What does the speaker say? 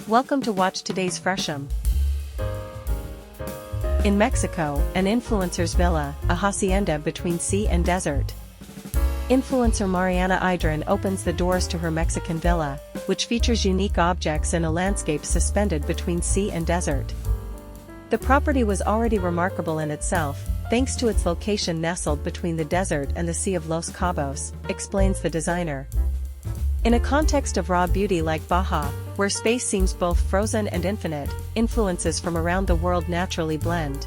Welcome to watch today's Fresham. In Mexico, an influencer's villa, a hacienda between sea and desert. Influencer Marianna Idrin opens the doors to her Mexican villa, which features unique objects and a landscape suspended between sea and desert. The property was already remarkable in itself, thanks to its location nestled between the desert and the Sea of Los Cabos, explains the designer. In a context of raw beauty like Baja, where space seems both frozen and infinite, influences from around the world naturally blend.